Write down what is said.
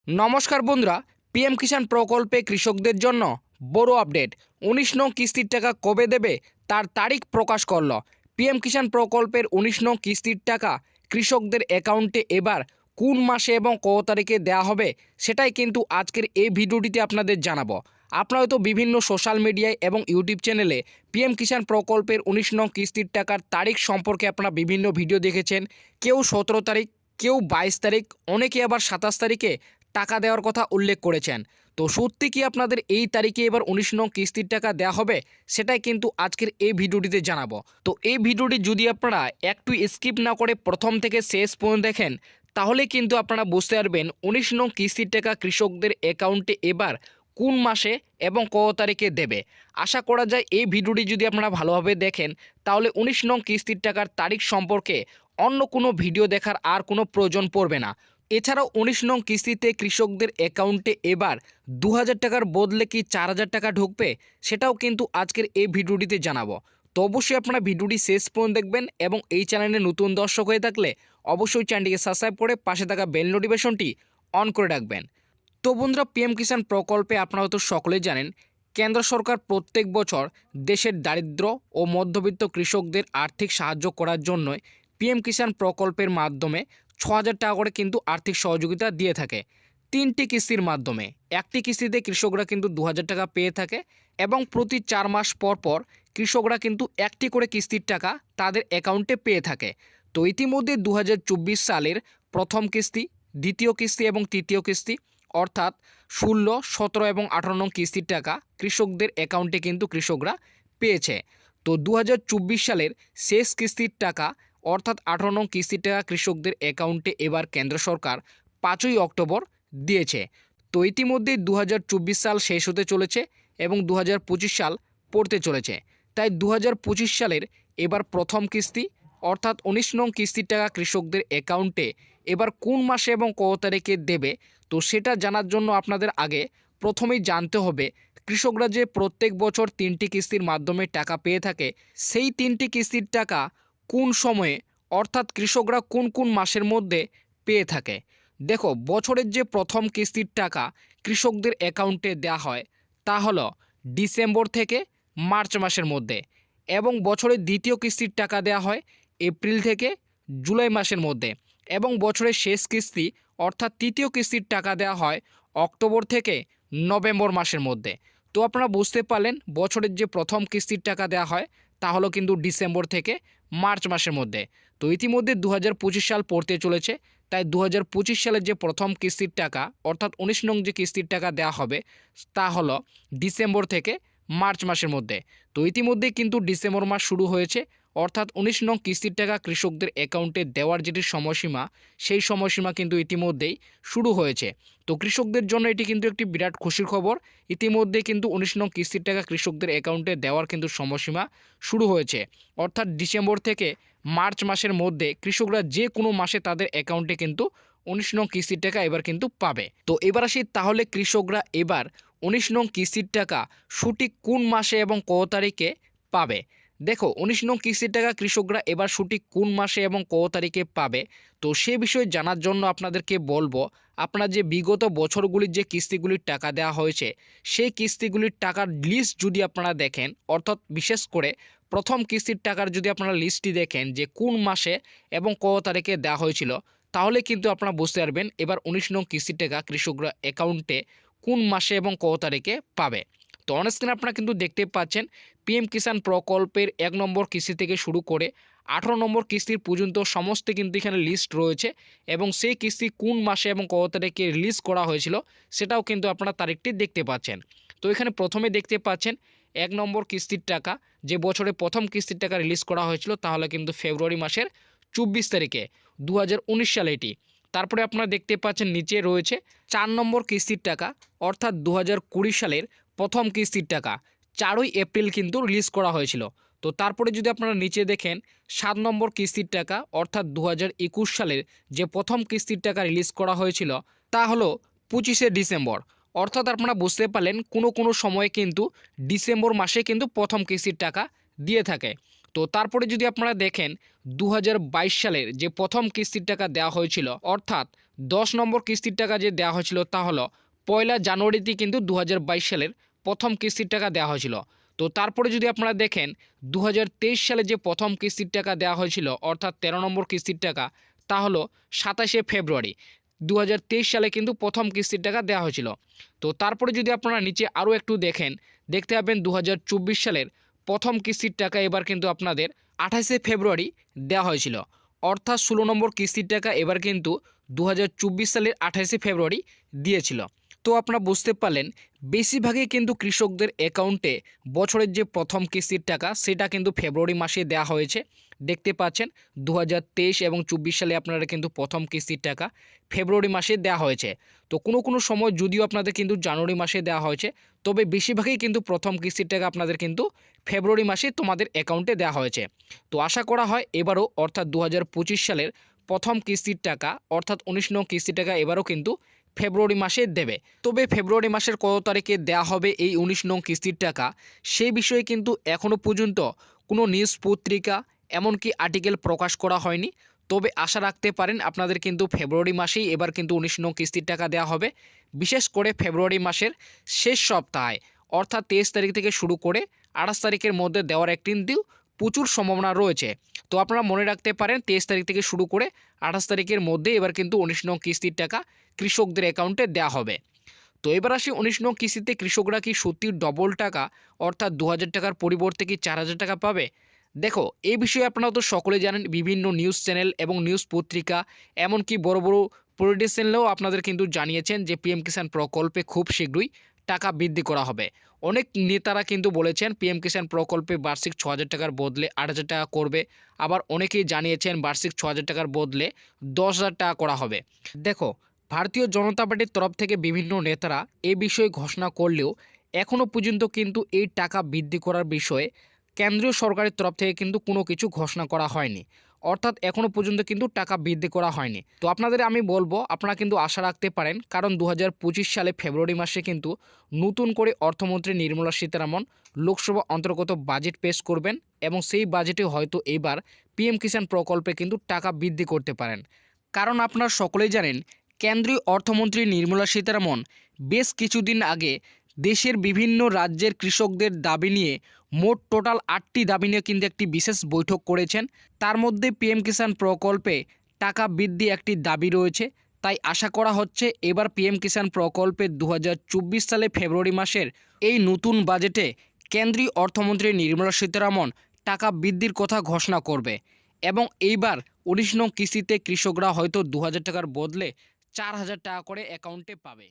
নমস্কার বন্ধুরা, পিএম কিষাণ প্রকল্পে কৃষকদের জন্য বড় আপডেট। ১৯ নং কিস্তির টাকা কবে দেবে তার তারিখ প্রকাশ করল। পিএম কিষাণ প্রকল্পের ১৯ নং কিস্তির টাকা কৃষকদের অ্যাকাউন্টে এবার কোন মাসে এবং কত তারিখে দেওয়া হবে সেটাই কিন্তু আজকের এই ভিডিওটিতে আপনাদের জানাবো। আপনারা হয়তো বিভিন্ন সোশ্যাল মিডিয়ায় এবং ইউটিউব চ্যানেলে পিএম কিষাণ প্রকল্পের ১৯ নং কিস্তির টাকার তারিখ সম্পর্কে আপনারা বিভিন্ন ভিডিও দেখেছেন। কেউ ১৭ তারিখ, কেউ ২২ তারিখ, অনেকে আবার ২৭ তারিখে টাকা দেওয়ার কথা উল্লেখ করেছেন। তো সত্যি কি আপনাদের এই তারিখে এবার ১৯ নং কিস্তির টাকা দেওয়া হবে সেটাই কিন্তু আজকের এই ভিডিওটিতে জানাবো। তো এই ভিডিওটি যদি আপনারা একটু স্কিপ না করে প্রথম থেকে শেষ পর্যন্ত দেখেন তাহলে কিন্তু আপনারা বুঝতে পারবেন ১৯ নং কিস্তির টাকা কৃষকদের অ্যাকাউন্টে এবার কোন মাসে এবং কত তারিখে দেবে। আশা করা যায় এই ভিডিওটি যদি আপনারা ভালোভাবে দেখেন তাহলে ১৯ নং কিস্তির টাকার তারিখ সম্পর্কে অন্য কোনো ভিডিও দেখার আর কোনো প্রয়োজন পড়বে না। এছাড়াও ১৯ নং কিস্তিতে কৃষকদের অ্যাকাউন্টে এবার ২০০০ টাকার বদলে কি ৪০০০ টাকা ঢুকবে সেটাও কিন্তু আজকের এই ভিডিওটিতে জানাবো। তো অবশ্যই আপনারা ভিডিওটি শেষ পর্যন্ত দেখবেন এবং এই চ্যানেলে নতুন দর্শক হয়ে থাকলে অবশ্যই চ্যানেলটিকে সাবস্ক্রাইব করে পাশে থাকা বেল নোটিফিকেশনটি অন করে রাখবেন। তো বন্ধুরা, পিএম কিষাণ প্রকল্পে আপনারা হয়তো সকলেই জানেন কেন্দ্র সরকার প্রত্যেক বছর দেশের দারিদ্র ও মধ্যবিত্ত কৃষকদের আর্থিক সাহায্য করার জন্য পিএম কিষাণ প্রকল্পের মাধ্যমে ৬,০০০ টাকা করে কিন্তু আর্থিক সহযোগিতা দিয়ে থাকে ৩টি কিস্তির মাধ্যমে। একটি কিস্তিতে কৃষকরা কিন্তু ২০০০ টাকা পেয়ে থাকে এবং প্রতি ৪ মাস পর পর কৃষকরা কিন্তু একটি করে কিস্তির টাকা তাদের অ্যাকাউন্টে পেয়ে থাকে। তো ইতিমধ্যে ২০২৪ সালের প্রথম কিস্তি, দ্বিতীয় কিস্তি এবং তৃতীয় কিস্তি অর্থাৎ ১৬, ১৭ এবং ১৮ নং কিস্তির টাকা কৃষকদের অ্যাকাউন্টে কিন্তু কৃষকরা পেয়েছে। তো ২০২৪ সালের শেষ কিস্তির টাকা অর্থাৎ ১৮ নং কিস্তির টাকা কৃষকদের অ্যাকাউন্টে এবার কেন্দ্র সরকার ৫ই অক্টোবর দিয়েছে। তো ইতিমধ্যে ২০২৪ সাল শেষ হতে চলেছে এবং ২০২৫ সাল পড়তে চলেছে। তাই ২০২৫ সালের এবার প্রথম কিস্তি অর্থাৎ ১৯ নং কিস্তির টাকা কৃষকদের অ্যাকাউন্টে এবার কোন মাসে এবং কত তারিখে দেবে তো সেটা জানার জন্য আপনাদের আগে প্রথমেই জানতে হবে কৃষকরা যে প্রত্যেক বছর ৩টি কিস্তির মাধ্যমে টাকা পেয়ে থাকে সেই ৩টি কিস্তির টাকা কোন সময়ে অর্থাৎ কৃষকরা কোন কোন মাসের মধ্যে পেয়ে থাকে। দেখো, বছরের যে প্রথম কিস্তির টাকা কৃষকদের অ্যাকাউন্টে দেওয়া হয় তা হলো ডিসেম্বর থেকে মার্চ মাসের মধ্যে এবং বছরের দ্বিতীয় কিস্তির টাকা দেওয়া হয় এপ্রিল থেকে জুলাই মাসের মধ্যে এবং বছরের শেষ কিস্তি অর্থাৎ তৃতীয় কিস্তির টাকা দেওয়া হয় অক্টোবর থেকে নভেম্বর মাসের মধ্যে। তো আপনারা বুঝতে পারলেন বছরের যে প্রথম কিস্তির টাকা দেওয়া হয় তা হলো কিন্তু ডিসেম্বর থেকে মার্চ মাসের মধ্যে। তো ইতিমধ্যে ২০২৫ সাল পড়তে চলেছে, তাই ২০২৫ সালের যে প্রথম কিস্তির টাকা অর্থাৎ ১৯ নং যে কিস্তির টাকা দেওয়া হবে তা হলো ডিসেম্বর থেকে মার্চ মাসের মধ্যে। তো ইতিমধ্যে কিন্তু ডিসেম্বর মাস শুরু হয়েছে অর্থাৎ ১৯ নং কিস্তির টাকা কৃষকদের অ্যাকাউন্টে দেওয়ার যেটি সময়সীমা সেই সময়সীমা কিন্তু ইতিমধ্যেই শুরু হয়েছে। তো কৃষকদের জন্য এটি কিন্তু একটি বিরাট খুশির খবর। ইতিমধ্যে কিন্তু ১৯ নং কিস্তির টাকা কৃষকদের অ্যাকাউন্টে দেওয়ার কিন্তু সময়সীমা শুরু হয়েছে অর্থাৎ ডিসেম্বর থেকে মার্চ মাসের মধ্যে কৃষকরা যে কোনো মাসে তাদের অ্যাকাউন্টে কিন্তু ১৯ নং কিস্তির টাকা এবার কিন্তু পাবে। তো এবার আসি তাহলে কৃষকরা এবার ১৯ নং কিস্তির টাকা সঠিক কোন মাসে এবং কত তারিখে পাবে। দেখো, ১৯ নং কিস্তির টাকা কৃষকরা এবার সঠিক কোন মাসে এবং কত তারিখে পাবে তো সে বিষয়ে জানার জন্য আপনাদেরকে বলবো আপনার যে বিগত বছরগুলির যে কিস্তিগুলির টাকা দেওয়া হয়েছে সেই কিস্তিগুলির টাকার লিস্ট যদি আপনারা দেখেন অর্থাৎ বিশেষ করে প্রথম কিস্তির টাকার যদি আপনারা লিস্টটি দেখেন যে কোন মাসে এবং কত তারিখে দেওয়া হয়েছিল তাহলে কিন্তু আপনারা বুঝতে পারবেন এবার ১৯ নং কিস্তির টাকা কৃষকরা অ্যাকাউন্টে কোন মাসে এবং কত তারিখে পাবে। তো অনস্ক্রিনে আপনারা কিন্তু দেখতে পাচ্ছেন পিএম কিষাণ প্রকল্পের ১ নম্বর কিস্তি থেকে শুরু করে ১৮ নম্বর কিস্তির পর্যন্ত সমস্ত কিন্তু এখানে লিস্ট রয়েছে এবং সেই কিস্তি কোন মাসে এবং কত তারিখে রিলিজ করা হয়েছিল সেটাও কিন্তু আপনারা তারিখটি দেখতে পাচ্ছেন। তো এখানে প্রথমে দেখতে পাচ্ছেন ১ নম্বর কিস্তির টাকা যে বছরে প্রথম কিস্তির টাকা রিলিজ করা হয়েছিল তাহলে কিন্তু ফেব্রুয়ারি মাসের ২৪ তারিখে ২০১৯ সালে এটি। তারপরে আপনারা দেখতে পাচ্ছেন নিচে রয়েছে ৪ নম্বর কিস্তির টাকা অর্থাৎ ২০২০ সালের প্রথম কিস্তির টাকা ৪ই এপ্রিল কিন্তু রিলিজ করা হয়েছিল। তো তারপরে যদি আপনারা নিচে দেখেন ৭ নম্বর কিস্তির টাকা অর্থাৎ ২০২১ সালের যে প্রথম কিস্তির টাকা রিলিজ করা হয়েছিল তা হলো ২৫শে ডিসেম্বর। অর্থাৎ আপনারা বুঝতে পারলেন কোনো সময়ে কিন্তু ডিসেম্বর মাসে কিন্তু প্রথম কিস্তির টাকা দিয়ে থাকে। তো তারপরে যদি আপনারা দেখেন ২০২২ সালের যে প্রথম কিস্তির টাকা দেওয়া হয়েছিল অর্থাৎ 10 নম্বর কিস্তির টাকা যে দেওয়া হয়েছিল তা হলো 1 জানুয়ারিতে কিন্তু 2022 সালের প্রথম কিস্তির টাকা দেওয়া হয়েছিল। তো তারপরে যদি আপনারা দেখেন 2023 সালে যে প্রথম কিস্তির টাকা দেওয়া হয়েছিল অর্থাৎ 13 নম্বর কিস্তির টাকা তা হলো 27শে ফেব্রুয়ারি 2023 সালে কিন্তু প্রথম কিস্তির টাকা দেওয়া হয়েছিল। তো তারপরে যদি আপনারা নিচে আরও একটু দেখেন দেখতে পাবেন 2024 সালের প্রথম কিস্তির টাকা এবার কিন্তু আপনাদের 28শে ফেব্রুয়ারি দেওয়া হয়েছিল, অর্থাৎ 16 নম্বর কিস্তির টাকা এবার কিন্তু 2024 সালের 28শে ফেব্রুয়ারি দিয়েছিল। তো আপনারা বুঝতে পারলেন বেশিরভাগই কিন্তু কৃষকদের অ্যাকাউন্টে বছরের যে প্রথম কিস্তির টাকা সেটা কিন্তু ফেব্রুয়ারি মাসে দেওয়া হয়েছে। দেখতে পাচ্ছেন 2023 এবং 24 সালে আপনারা কিন্তু প্রথম কিস্তির টাকা ফেব্রুয়ারি মাসে দেওয়া হয়েছে। তো কোনো সময় যদিও আপনাদের কিন্তু জানুয়ারি মাসে দেওয়া হয়েছে, তবে বেশিরভাগই কিন্তু প্রথম কিস্তির টাকা আপনাদের কিন্তু ফেব্রুয়ারি মাসে তোমাদের অ্যাকাউন্টে দেওয়া হয়েছে। তো আশা করা হয় এবারও অর্থাৎ 2025 সালের প্রথম কিস্তির টাকা অর্থাৎ 19 নং কিস্তির টাকা এবারও কিন্তু ফেব্রুয়ারি মাসে দেবে। তবে ফেব্রুয়ারি মাসের কত তারিখে দেওয়া হবে এই 19 নং কিস্তির টাকা সেই বিষয়ে কিন্তু এখনও পর্যন্ত কোনো নিউজ পত্রিকা এমনকি আর্টিকেল প্রকাশ করা হয়নি। তবে আশা রাখতে পারেন আপনাদের কিন্তু ফেব্রুয়ারি মাসেই এবার কিন্তু 19 নং কিস্তির টাকা দেওয়া হবে। বিশেষ করে ফেব্রুয়ারি মাসের শেষ সপ্তাহে অর্থাৎ 23 তারিখ থেকে শুরু করে 28 তারিখের মধ্যে দেওয়ার কিন্তু প্রচুর সম্ভাবনা রয়েছে। তো আপনারা মনে রাখতে পারেন 23 তারিখ থেকে শুরু করে 28 তারিখের মধ্যে এবার কিন্তু 19 নং কিস্তির টাকা কৃষকদের অ্যাকাউন্টে দেওয়া হবে। তো এবার আসি 19 নং কিস্তিতে কৃষকরা কি সত্যি ডবল টাকা অর্থাৎ 2000 টাকার পরিবর্তে কি 4000 টাকা পাবে? দেখো এই বিষয়ে আপনারা তো সকলে জানেন, বিভিন্ন নিউজ চ্যানেল এবং নিউজ পত্রিকা এমনকি বড় বড় পলিটিশিয়ানরাও আপনাদের কিন্তু জানিয়েছেন যে পিএম কিষাণ প্রকল্পে খুব শীঘ্রই টাকা বৃদ্ধি করা হবে। অনেক নেতারা কিন্তু বলেছেন পিএম কিষাণ প্রকল্পে বার্ষিক 6000 টাকার বদলে 8000 টাকা করবে। আবার অনেকেই জানিয়েছেন বার্ষিক 6000 টাকার বদলে 10,000 টাকা করা হবে। দেখো ভারতীয় জনতা পার্টির তরফ থেকে বিভিন্ন নেতারা এই বিষয়ে ঘোষণা করলেও এখনও পর্যন্ত কিন্তু এই টাকা বৃদ্ধি করার বিষয়ে কেন্দ্রীয় সরকারের তরফ থেকে কিন্তু কোনো কিছু ঘোষণা করা হয়নি, অর্থাৎ এখনও পর্যন্ত কিন্তু টাকা বৃদ্ধি করা হয়নি। তো আপনাদের আমি বলবো আপনারা কিন্তু আশা রাখতে পারেন, কারণ 2025 সালে ফেব্রুয়ারি মাসে কিন্তু নতুন করে অর্থমন্ত্রী নির্মলা সীতারামন লোকসভা অন্তর্গত বাজেট পেশ করবেন এবং সেই বাজেটে হয়তো এবার পিএম কিষাণ প্রকল্পে কিন্তু টাকা বৃদ্ধি করতে পারেন। কারণ আপনারা সকলেই জানেন কেন্দ্রীয় অর্থমন্ত্রী নির্মলা সীতারামন বেশ কিছুদিন আগে দেশের বিভিন্ন রাজ্যের কৃষকদের দাবি নিয়ে মোট টোটাল 8টি দাবি নিয়ে কিন্তু একটি বিশেষ বৈঠক করেছেন। তার মধ্যে পিএম কিষাণ প্রকল্পে টাকা বৃদ্ধি একটি দাবি রয়েছে। তাই আশা করা হচ্ছে এবার পিএম কিষাণ প্রকল্পে 2024 সালে ফেব্রুয়ারি মাসের এই নতুন বাজেটে কেন্দ্রীয় অর্থমন্ত্রী নির্মলা সীতারামন টাকা বৃদ্ধির কথা ঘোষণা করবে এবং এইবার 19 নং কিস্তিতে কৃষকরা হয়তো 2000 টাকার বদলে 4000 টাকা করে অ্যাকাউন্টে পাবে।